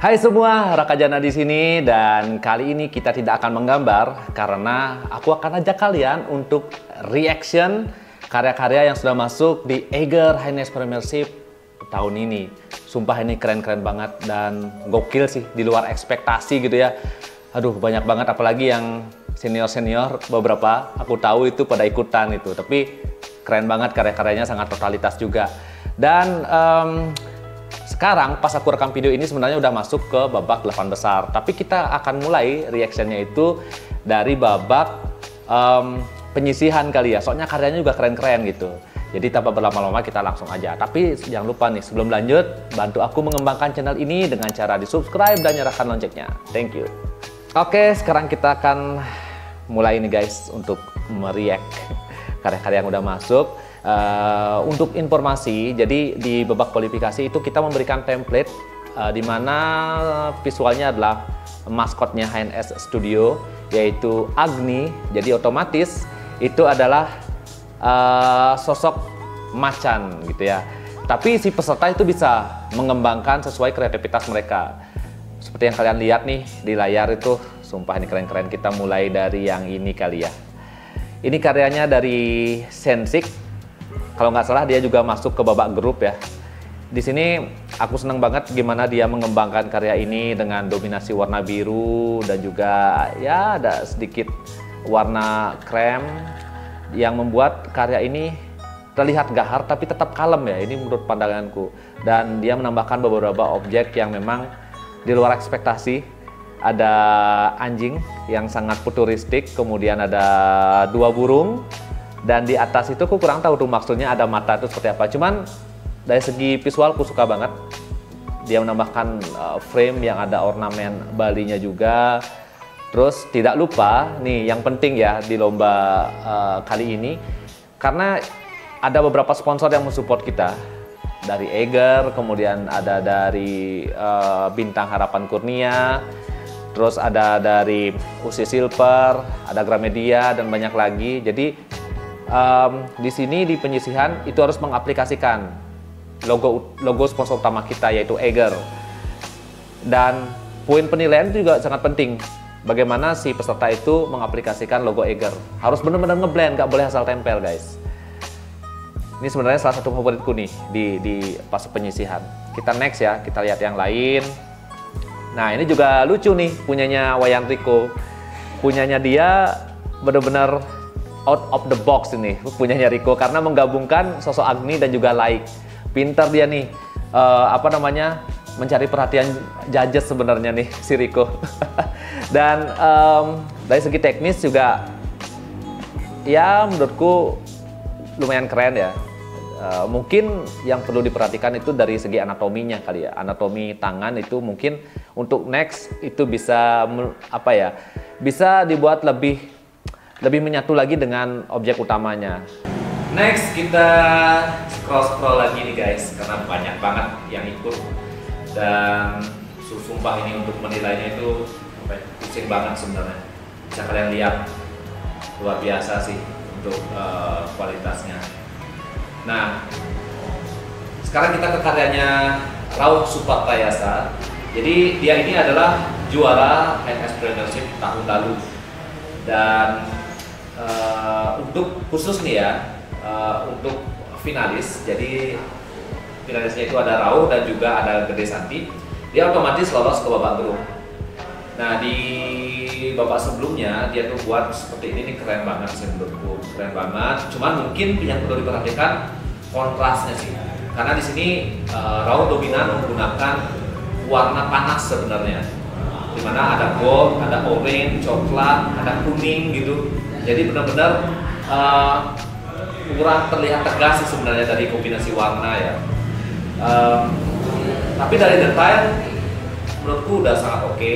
Hai semua, Raka Jana di sini dan kali ini kita tidak akan menggambar karena aku akan ajak kalian untuk reaction karya-karya yang sudah masuk di Eiger Highness Premiership tahun ini. Sumpah ini keren-keren banget dan gokil sih, di luar ekspektasi gitu ya. Aduh, banyak banget, apalagi yang senior-senior beberapa aku tahu itu pada ikutan itu. Tapi keren banget karya-karyanya, sangat totalitas juga. Dan sekarang pas aku rekam video ini sebenarnya udah masuk ke babak 8 besar. Tapi kita akan mulai reactionnya itu dari babak penyisihan kali ya. Soalnya karyanya juga keren-keren gitu. Jadi tanpa berlama-lama kita langsung aja. Tapi jangan lupa nih, sebelum lanjut, bantu aku mengembangkan channel ini dengan cara di subscribe dan nyalakan loncengnya. Thank you. Oke, sekarang kita akan mulai nih guys untuk mereact karya-karya yang udah masuk. Untuk informasi, jadi di babak kualifikasi itu kita memberikan template di mana visualnya adalah maskotnya HNS Studio, yaitu Agni. Jadi otomatis itu adalah sosok macan gitu ya. Tapi si peserta itu bisa mengembangkan sesuai kreativitas mereka. Seperti yang kalian lihat nih di layar itu, sumpah ini keren-keren. Kita mulai dari yang ini kali ya. Ini karyanya dari Sensik. Kalau nggak salah dia juga masuk ke babak grup ya. Di sini aku seneng banget gimana dia mengembangkan karya ini dengan dominasi warna biru dan juga ya ada sedikit warna krem yang membuat karya ini terlihat gahar tapi tetap kalem ya. Ini menurut pandanganku. Dan dia menambahkan beberapa objek yang memang di luar ekspektasi. Ada anjing yang sangat futuristik, kemudian ada dua burung, dan di atas itu aku kurang tahu tuh maksudnya ada mata itu seperti apa. Cuman dari segi visual aku suka banget. Dia menambahkan frame yang ada ornamen Balinya juga. Terus tidak lupa nih yang penting ya di lomba kali ini, karena ada beberapa sponsor yang mensupport kita. Dari Eiger, kemudian ada dari Bintang Harapan Kurnia, terus ada dari UC Silver, ada Gramedia dan banyak lagi. Jadi di sini di penyisihan itu harus mengaplikasikan logo sponsor utama kita yaitu Eiger. Dan poin penilaian itu juga sangat penting. Bagaimana si peserta itu mengaplikasikan logo Eiger. Harus benar-benar ngeblend, nggak boleh asal tempel guys. Ini sebenarnya salah satu favoritku nih di pas penyisihan. Kita next ya, kita lihat yang lain. Nah ini juga lucu nih, punyanya Wayan Riko. Punyanya dia benar-benar out of the box ini, punyanya Riko, karena menggabungkan sosok Agni dan juga Laik. Pintar dia nih, mencari perhatian judges sebenarnya nih si Riko. Dan dari segi teknis juga ya menurutku lumayan keren ya. Mungkin yang perlu diperhatikan itu dari segi anatominya kali ya. Anatomi tangan itu mungkin untuk next itu bisa bisa dibuat lebih menyatu lagi dengan objek utamanya. Next kita scroll lagi nih guys, karena banyak banget yang ikut dan sumpah ini untuk menilainya itu pusing banget sebenarnya. Bisa kalian lihat luar biasa sih untuk kualitasnya. Nah, sekarang kita ke karyanya Rauh Suprayasa. Jadi dia ini adalah juara HNS Premiership tahun lalu. Dan untuk khusus nih ya, untuk finalis, jadi finalisnya itu ada Rauh dan juga ada Gede Santi. Dia otomatis lolos ke babak grup. Nah di babak sebelumnya dia tuh buat seperti ini nih, keren banget sih menurutku, keren banget. Cuman mungkin yang perlu diperhatikan kontrasnya sih, karena di sini Rauh dominan menggunakan warna panas sebenarnya, dimana ada gold, ada orange, coklat, ada kuning gitu. Jadi benar-benar kurang terlihat tegas sih sebenarnya dari kombinasi warna ya. Tapi dari detail menurutku udah sangat oke.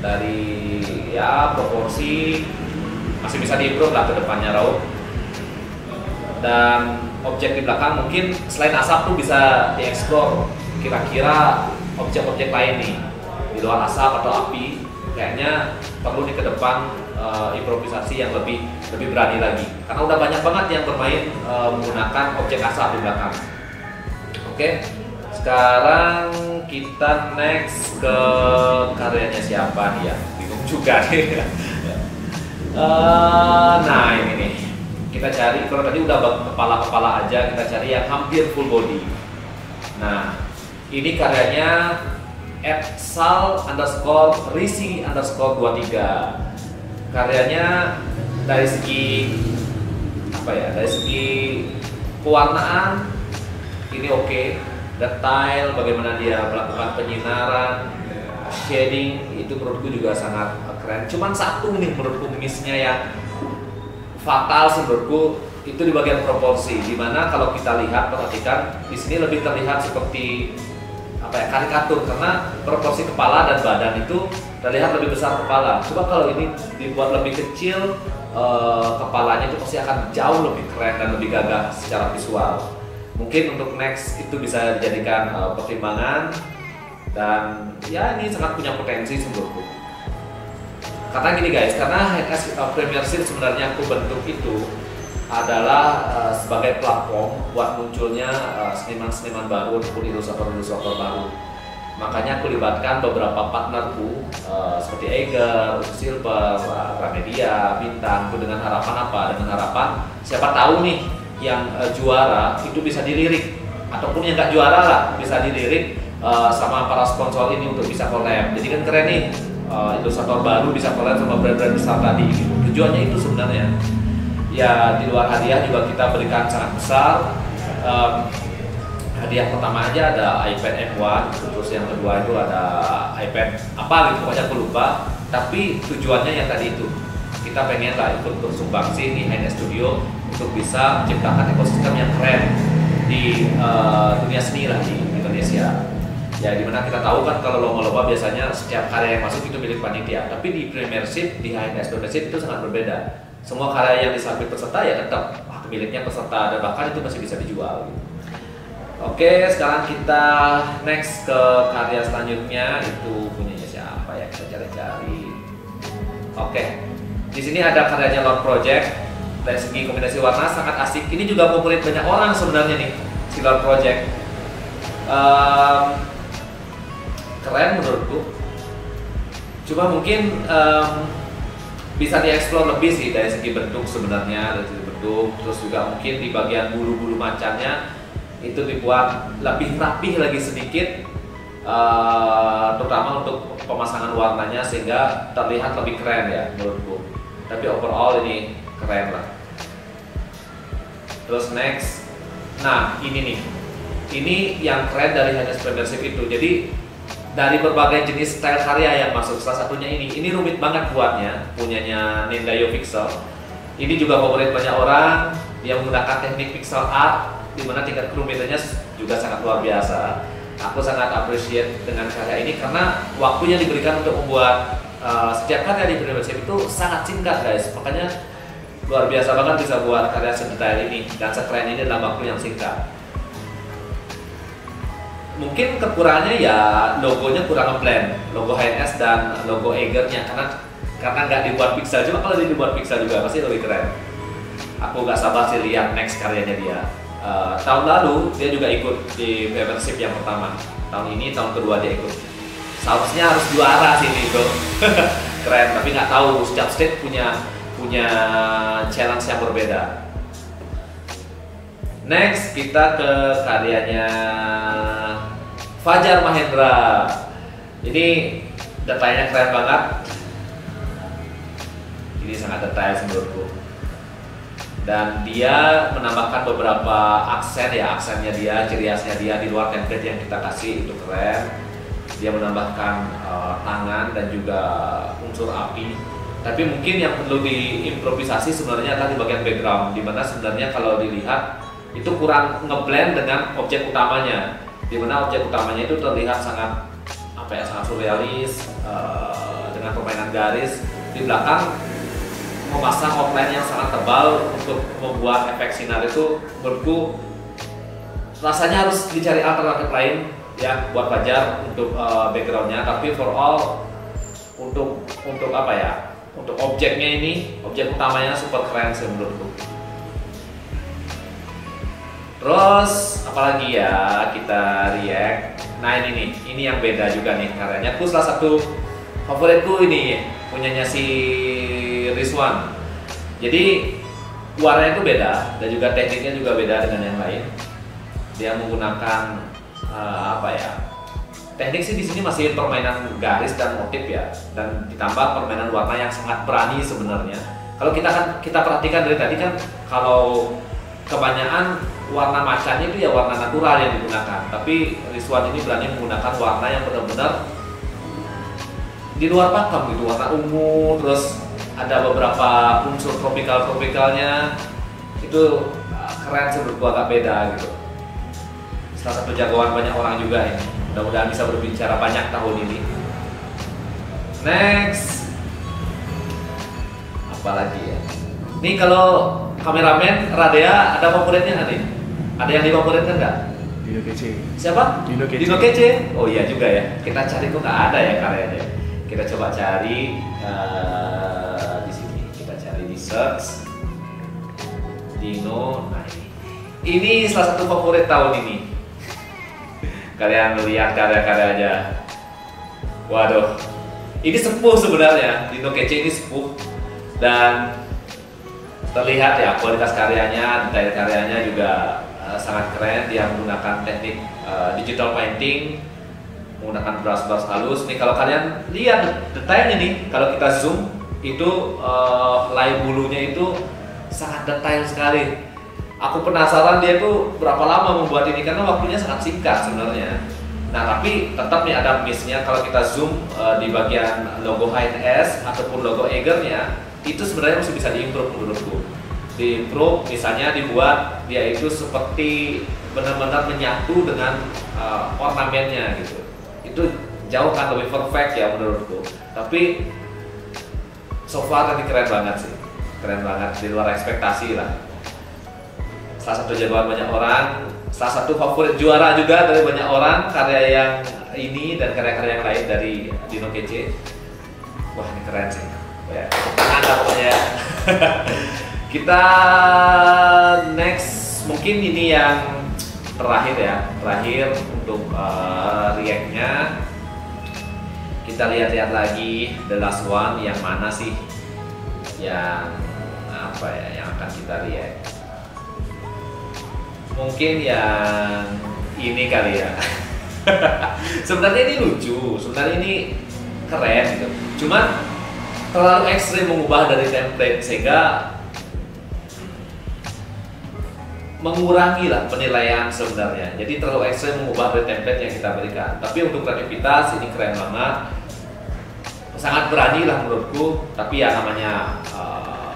Dari ya proporsi masih bisa diimprove lah ke depannya Rauh. Dan objek di belakang mungkin selain asap tuh bisa dieksplor kira-kira objek-objek lain nih di luar asap atau api. Kayaknya perlu nih ke depan improvisasi yang lebih berani lagi, karena udah banyak banget yang bermain menggunakan objek asap di belakang. Oke, sekarang kita next ke karyanya siapa nih ya? Bingung juga nih. Nah ini nih, kita cari, kalau tadi udah kepala-kepala aja, kita cari yang hampir full body. Nah, ini karyanya @sal_risi_23. Karyanya dari segi apa ya? Dari segi pewarnaan ini oke. Detail, bagaimana dia melakukan penyinaran, shading, itu menurutku juga sangat keren. Cuman satu nih menurutku miss-nya yang fatal sih menurutku, itu di bagian proporsi. Dimana kalau kita lihat, perhatikan di sini lebih terlihat seperti apa ya, karikatur, karena proporsi kepala dan badan itu terlihat lebih besar kepala. Coba kalau ini dibuat lebih kecil, kepalanya itu pasti akan jauh lebih keren dan lebih gagah secara visual. Mungkin untuk next itu bisa dijadikan pertimbangan, dan ya ini sangat punya potensi menurutku. Karena gini guys, karena HNS Premier Series sebenarnya aku bentuk itu adalah sebagai platform buat munculnya seniman-seniman baru ataupun ilustrator-ilustrator baru. Makanya aku libatkan beberapa partnerku seperti Eiger, Silver, Gramedia, Bintang, itu dengan harapan apa? Dengan harapan siapa tahu nih yang juara itu bisa dilirik, ataupun yang nggak juara lah bisa dilirik sama para sponsor ini untuk bisa collab. Jadi kan keren nih, ilustrator baru bisa collab sama brand-brand besar tadi gitu. Tujuannya itu sebenarnya ya, di luar hadiah juga kita berikan sangat besar. Hadiah pertama aja ada iPad M1, terus yang kedua itu ada iPad apa gitu, pokoknya aku lupa. Tapi tujuannya yang tadi itu, kita pengen lah ikut bersumbangsi di HNS Studio untuk bisa menciptakan ekosistem yang keren di dunia seni lah di Indonesia. Ya dimana kita tahu kan kalau lomba-lomba biasanya setiap karya yang masuk itu milik panitia, tapi di Premiership, di HNS Premiership itu sangat berbeda. Semua karya yang disubmit peserta ya tetap hak miliknya peserta, dan bahkan itu masih bisa dijual gitu. Oke, sekarang kita next ke karya selanjutnya, itu punyanya siapa ya, kita cari-cari. Oke, di sini ada karyanya Lord Project. Dari segi kombinasi warna sangat asik. Ini juga favorit banyak orang sebenarnya nih, si Lord Project. Keren menurutku. Cuma mungkin bisa dieksplor lebih sih dari segi bentuk sebenarnya, dari segi bentuk. Terus juga mungkin di bagian bulu-bulu macannya itu dibuat lebih rapih lagi sedikit, terutama untuk pemasangan warnanya sehingga terlihat lebih keren ya menurutku. Tapi overall ini keren lah. Terus next, nah ini nih, ini yang keren dari HNS Premiership itu. Jadi dari berbagai jenis style karya yang masuk, salah satunya ini rumit banget buatnya, punyanya Ninja Pixel. Ini juga favorit banyak orang, dia menggunakan teknik pixel art, di mana tingkat kerumitannya juga sangat luar biasa. Aku sangat appreciate dengan karya ini karena waktunya diberikan untuk membuat setiap karya di Premiership itu sangat singkat guys. Makanya luar biasa banget bisa buat karya sedetail ini dan sekeren ini dalam waktu yang singkat. Mungkin kekurangannya ya logonya kurang ngeblend, logo HNS dan logo Eiger-nya, karena nggak dibuat pixel. Cuma kalau dibuat pixel juga pasti lebih keren. Aku nggak sabar sih lihat next karyanya dia. Tahun lalu dia juga ikut di Premiership yang pertama. Tahun ini tahun kedua dia ikut. Seharusnya harus juara sih itu. Keren, tapi nggak tahu, setiap state punya challenge yang berbeda. Next kita ke karyanya Fajar Mahendra. Ini detailnya keren banget. Ini sangat detail menurutku. Dan dia menambahkan beberapa aksennya dia, ciri khasnya dia di luar template yang kita kasih, itu keren. Dia menambahkan tangan dan juga unsur api. Tapi mungkin yang perlu diimprovisasi sebenarnya adalah di bagian background, dimana sebenarnya kalau dilihat itu kurang ngeblend dengan objek utamanya, dimana objek utamanya itu terlihat sangat sangat surrealis, dengan permainan garis. Di belakang memasang outline yang sangat tebal untuk membuat efek sinar itu, menurutku rasanya harus dicari alternatif lain ya buat Fajar untuk backgroundnya. Tapi for all untuk apa ya, untuk objeknya ini, objek utamanya super keren sih menurutku. Terus apalagi ya kita react. Nah ini yang beda juga nih karyanya. Aku salah satu favoritku ini punyanya si Rizwan. Jadi warnanya itu beda dan juga tekniknya juga beda dengan yang lain. Dia menggunakan apa ya? Teknik sih di sini masih permainan garis dan motif ya, dan ditambah permainan warna yang sangat berani sebenarnya. Kalau kita perhatikan dari tadi kan, kalau kebanyakan warna macanya itu ya warna natural yang digunakan, tapi Rizwan ini berani menggunakan warna yang benar-benar di luar pakem gitu, warna ungu, terus ada beberapa unsur tropikalnya. Itu keren sih, menurut gua agak beda gitu. Salah satu jagoan banyak orang juga ini, mudah-mudahan bisa berbicara banyak tahun ini. Next, apa lagi ya? Nih kalau kameramen Radea ada favoritnya nggak nih? Ada yang difavoritkan nggak? Dino Kece. Siapa? Dino Kece. Dino Kece? Oh iya juga ya. Kita cari kok nggak ada ya karyanya. Kita coba cari di sini. Kita cari di search Dino. Nah ini salah satu favorit tahun ini. Kalian lihat karya-karyanya. Waduh, ini sepuh sebenarnya. Dino Kece ini sepuh dan terlihat ya kualitas karyanya, detail karyanya juga sangat keren. Dia menggunakan teknik digital painting, menggunakan brush halus. Nih kalau kalian lihat detailnya nih, kalau kita zoom itu lay bulunya itu sangat detail sekali. Aku penasaran dia tuh berapa lama membuat ini karena waktunya sangat singkat sebenarnya. Nah tapi tetap nih ada missnya. Kalau kita zoom di bagian logo HNS ataupun logo Eiger-nya, itu sebenarnya masih bisa diimprove menurutku. Diimprove, misalnya dibuat dia itu seperti benar-benar menyatu dengan ornamennya gitu. Itu jauh kan lebih perfect ya menurutku. Tapi so far tadi keren banget sih, keren banget, di luar ekspektasi lah. Salah satu jagoan banyak orang, salah satu favorit juara juga dari banyak orang, karya yang ini dan karya-karya yang lain dari Dino Kece. Wah ini keren sih. Ya, ada pokoknya. Kita next, mungkin ini yang terakhir untuk react-nya. Kita lihat-lihat lagi the last one, yang mana sih yang apa ya yang akan kita lihat. Mungkin yang ini kali ya. Sebenarnya ini lucu, sebenarnya ini keren gitu. Cuman terlalu ekstrim mengubah dari template sehingga mengurangi lah penilaian sebenarnya. Jadi terlalu ekstrim mengubah dari template yang kita berikan. Tapi untuk kreativitas ini keren banget, sangat berani lah menurutku. Tapi ya namanya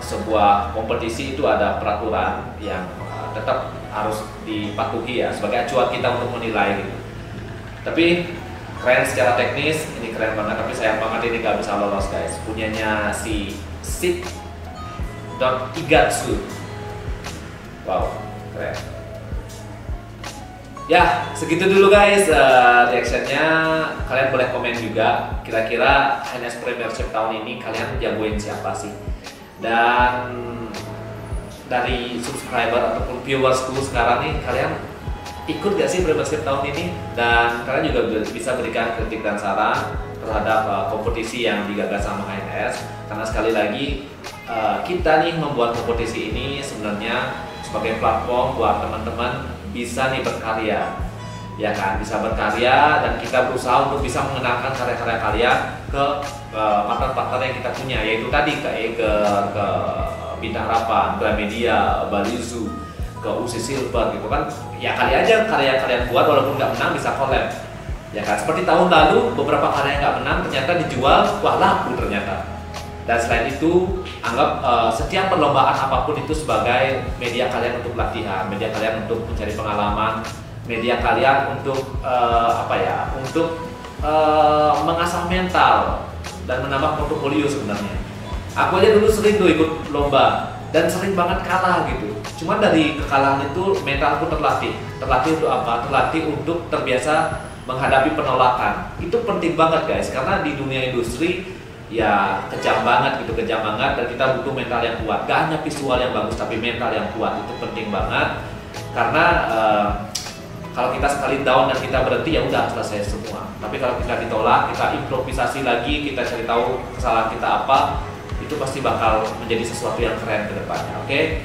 sebuah kompetisi itu ada peraturan yang tetap harus dipatuhi ya sebagai acuan kita untuk menilai gitu. Tapi keren secara teknis, ini keren banget, tapi sayang banget ini gak bisa lolos guys. Punyanya si Sip.Igatsu. Wow, keren. Ya, segitu dulu guys reactionnya. Kalian boleh komen juga, kira-kira HNS Premiership tahun ini kalian jagoin siapa sih? Dan dari subscriber ataupun viewersku sekarang nih, kalian ikut gak sih Premiership tahun ini? Dan kalian juga bisa berikan kritik dan saran terhadap kompetisi yang digagas sama HNS. Karena sekali lagi kita nih membuat kompetisi ini sebenarnya sebagai platform buat teman-teman bisa nih berkarya, ya kan, bisa berkarya, dan kita berusaha untuk bisa mengenalkan karya-karya kalian ke partner-partner yang kita punya, yaitu tadi ke Eiger, ke Bintang Harapan, Gramedia, Balizu, ke UC Silver gitu kan. Ya kali aja karya kalian buat walaupun nggak menang bisa collab, ya kan. Seperti tahun lalu beberapa karya yang nggak menang ternyata dijual, wah laku ternyata. Dan selain itu anggap setiap perlombaan apapun itu sebagai media kalian untuk latihan, media kalian untuk mencari pengalaman, media kalian untuk untuk mengasah mental dan menambah portofolio sebenarnya. Aku aja dulu sering tuh ikut lomba dan sering banget kalah gitu. Cuman dari kekalahan itu mentalku terlatih. Terlatih untuk apa? Terlatih untuk terbiasa menghadapi penolakan. Itu penting banget guys, karena di dunia industri ya kejam banget gitu, kejam banget, dan kita butuh mental yang kuat. Gak hanya visual yang bagus tapi mental yang kuat itu penting banget. Karena Kalau kita sekali down dan kita berhenti, ya udah selesai semua. Tapi kalau kita ditolak, kita improvisasi lagi, kita cari tahu kesalahan kita apa, itu pasti bakal menjadi sesuatu yang keren ke depannya. Oke?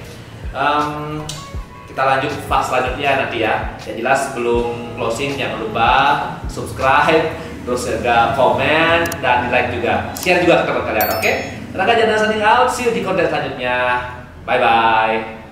Kita lanjut fase selanjutnya nanti ya. Yang jelas sebelum closing jangan lupa subscribe, terus juga komen dan di like juga, share juga ke teman kalian. Oke? Rangga Jana signing out. See you di konten selanjutnya. Bye bye.